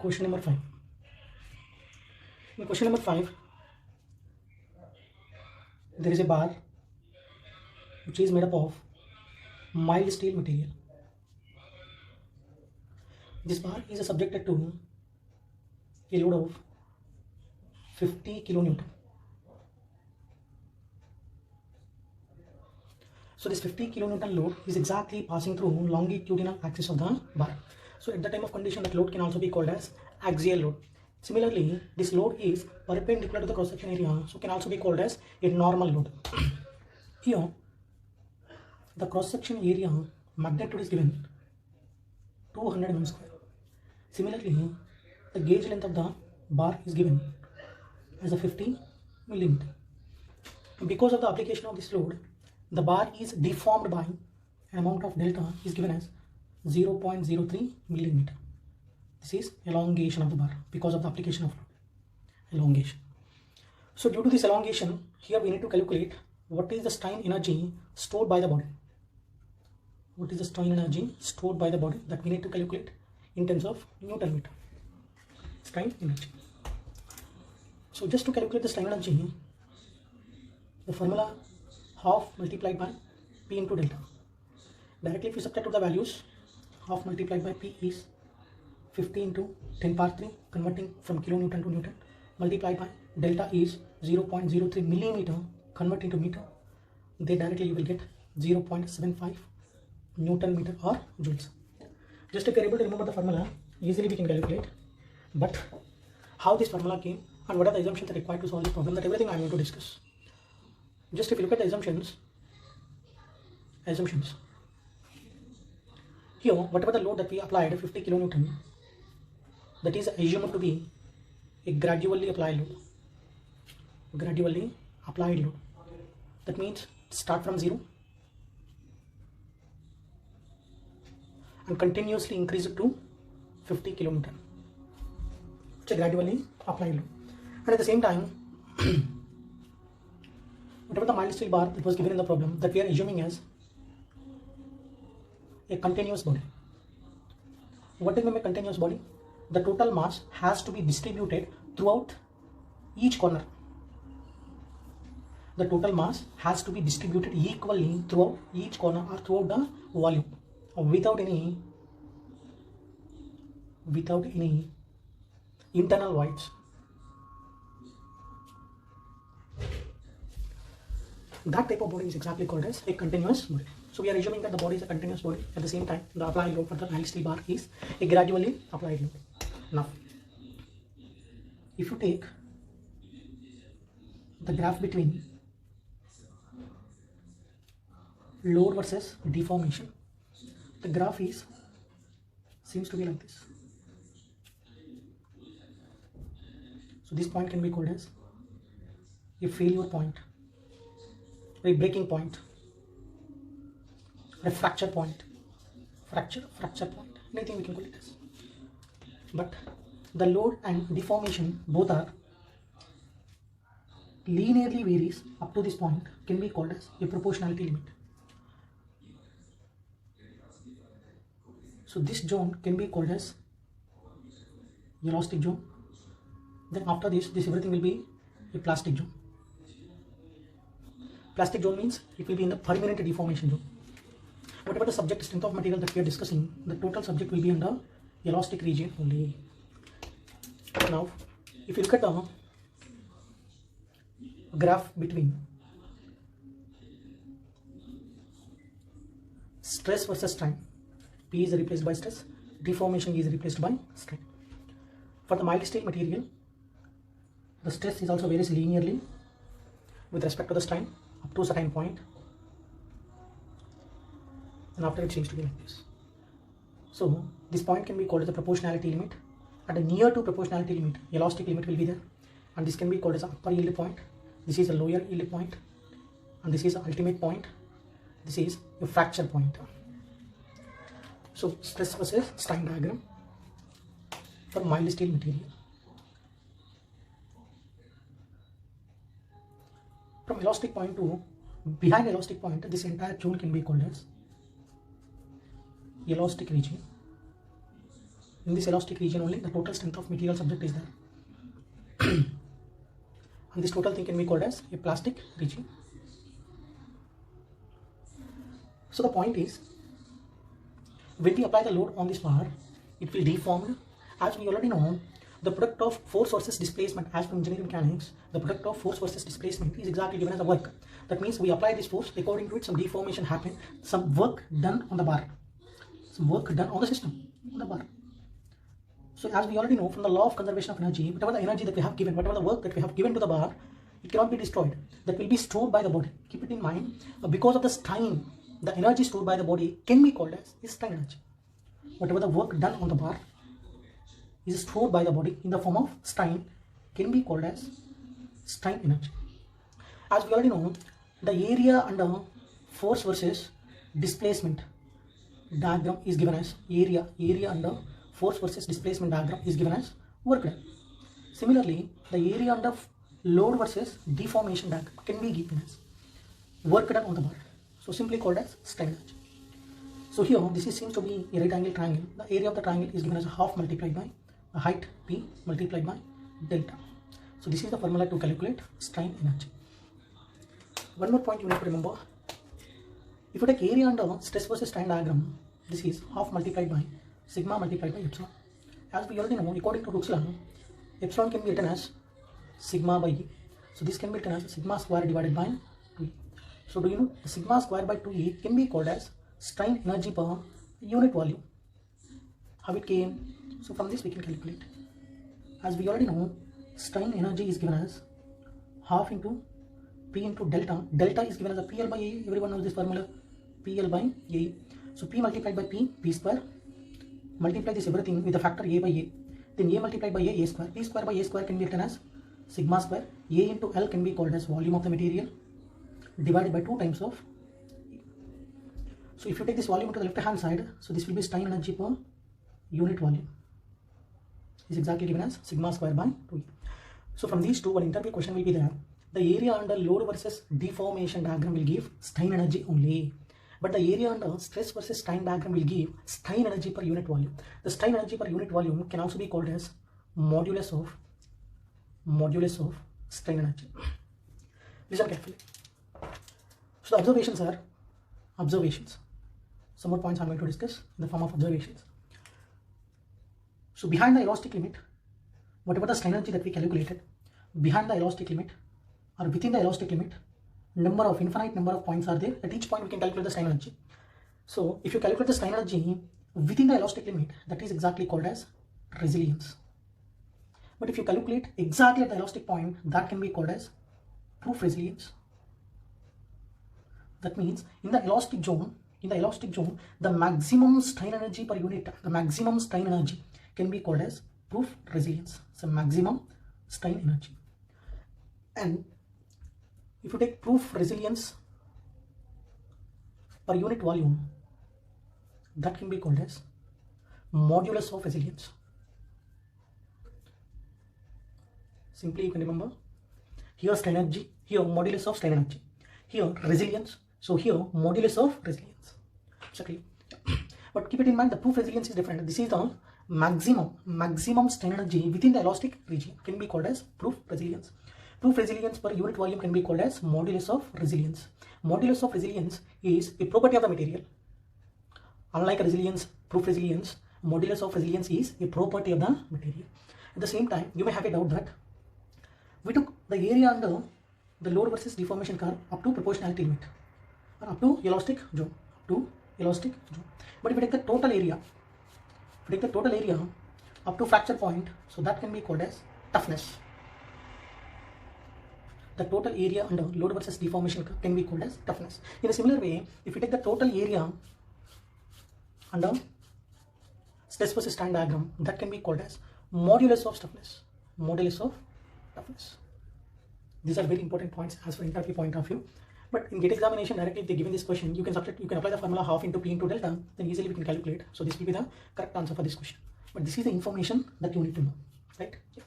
Question number 5. In question number 5, there is a bar which is made up of mild steel material. This bar is subjected to a load of 50 kilonewton. So this 50 kilonewton load is exactly passing through longitudinal axis of the bar. So at the time of condition, that load can also be called as axial load. Similarly, this load is perpendicular to the cross section area, so can also be called as a normal load. Here, the cross section area magnitude is given 200 mm square. Similarly, the gauge length of the bar is given as a 50 millimeter. Because of the application of this load, the bar is deformed by an amount of delta is given as 0.03 millimeter. This is elongation of the bar because of the application of load. Elongation. So due to this elongation, here we need to calculate what is the strain energy stored by the body. What is the strain energy stored by the body that we need to calculate in terms of Newton meter. Strain energy. So just to calculate the strain energy, the formula half multiplied by P into delta. Directly if you subtract the values, half multiplied by P is 50 into 10 power 3, converting from kilonewton to Newton, multiplied by delta is 0.03 millimeter, convert into meter. Then directly you will get 0.75 Newton meter or joules. Just if you are able to remember the formula, easily we can calculate. But how this formula came and what are the assumptions required to solve the problem, that everything I am going to discuss. Just if you look at the assumptions, here whatever the load that we applied, 50 kilonewton, that is assumed to be a gradually applied load. Gradually applied load. That means start from 0 and continuously increase it to 50 kilonewton. It's a gradually applied load. And at the same time, whatever the mild steel bar that was given in the problem, that we are assuming as a continuous body. What is a continuous body? The total mass has to be distributed throughout each corner. The total mass has to be distributed equally throughout each corner or throughout the volume, without any internal voids. That type of body is exactly called as a continuous body. So we are assuming that the body is a continuous body. At the same time, the applied load for the mild steel bar is a gradually applied load. Now, if you take the graph between load versus deformation, the graph seems to be like this. So this point can be called as a failure point, a breaking point, a fracture point, fracture point, anything we can call it as. But the load and deformation both are linearly varies up to this point, can be called as a proportionality limit. So this zone can be called as elastic zone. Then after this everything will be a plastic zone. Plastic zone means it will be in the permanent deformation zone. Whatever the subject strength of material that we are discussing, the total subject will be in the elastic region only. Now, if you look at the graph between stress versus strain, P is replaced by stress, deformation is replaced by strain. For the mild steel material, the stress is also varies linearly with respect to the strain up to a certain point, and after it seems to be like this. So this point can be called as the proportionality limit. At a near to proportionality limit, elastic limit will be there, and this can be called as upper yield point. This is a lower yield point, and this is the ultimate point. This is a fracture point. So stress versus strain diagram for mild steel material. From elastic point to behind elastic point, this entire zone can be called as elastic region. In this elastic region only, the total strength of material subject is there. And this total thing can be called as a plastic region. So the point is, when we apply the load on this bar, it will deform. As we already know, the product of force versus displacement, as from engineering mechanics, the product of force versus displacement is exactly given as a work. That means we apply this force, according to it some deformation happened, some work done on the bar, some work done on the system, on the bar. So as we already know from the law of conservation of energy, whatever the energy that we have given, whatever the work that we have given to the bar, it cannot be destroyed. That will be stored by the body. Keep it in mind, because of the strain, the energy stored by the body can be called as strain energy. Whatever the work done on the bar is stored by the body in the form of strain can be called as strain energy. As we already know, the area under force versus displacement diagram is given as area under force versus displacement diagram is given as work done. Similarly, the area under load versus deformation diagram can be given as work done on the bar. So simply called as strain energy. So here this seems to be a right angle triangle. The area of the triangle is given as a half multiplied by the height P multiplied by delta. So this is the formula to calculate strain energy. One more point you need to remember. If you take area under stress versus strain diagram, this is half multiplied by sigma multiplied by epsilon. As we already know, according to Rook's law, epsilon can be written as sigma by E. So this can be written as sigma square divided by 2E. So do you know the sigma square by 2E can be called as strain energy per unit volume. How it came? So from this we can calculate. As we already know, strain energy is given as half into P into delta. Delta is given as a PL by A. Everyone knows this formula, PL by A. So P multiplied by P square. Multiply this everything with the factor A by A. Then A multiplied by A square. P square by A square can be written as sigma square. A into L can be called as volume of the material divided by 2 times of E. So if you take this volume to the left hand side, so this will be strain energy per unit volume. Is exactly given as sigma square by 2E. So from these two, one interview question will be there. The area under load versus deformation diagram will give strain energy only. But the area under stress versus strain diagram will give strain energy per unit volume. The strain energy per unit volume can also be called as modulus of strain energy. Listen carefully. So the observations are observations. Some more points I'm going to discuss in the form of observations. So behind the elastic limit, whatever the strain energy that we calculated, behind the elastic limit or within the elastic limit, infinite number of points are there. At each point we can calculate the strain energy. So if you calculate the strain energy within the elastic limit, that is exactly called as resilience. But if you calculate exactly at the elastic point, that can be called as proof resilience. That means in the elastic zone, the maximum strain energy per unit, the maximum strain energy can be called as proof resilience. So maximum strain energy. And if you take proof resilience per unit volume, that can be called as modulus of resilience. Simply you can remember, here strain energy, here modulus of strain energy, here resilience, so here modulus of resilience. Exactly. But keep it in mind, the proof resilience is different. This is the maximum strain energy within the elastic region can be called as proof resilience. Proof resilience per unit volume can be called as modulus of resilience. Modulus of resilience is a property of the material. Unlike resilience, proof resilience, modulus of resilience is a property of the material. At the same time, you may have a doubt that we took the area under the load versus deformation curve up to proportionality limit or up to elastic zone, But if we take the total area, up to fracture point, so that can be called as toughness. The total area under load versus deformation curve can be called as toughness. In a similar way, if you take the total area under stress versus strain diagram, that can be called as modulus of toughness. These are very important points as for interview point of view. But in GATE examination, directly if they given this question, you can apply the formula half into P into delta, then easily we can calculate. So this will be the correct answer for this question. But this is the information that you need to know, right? Yeah.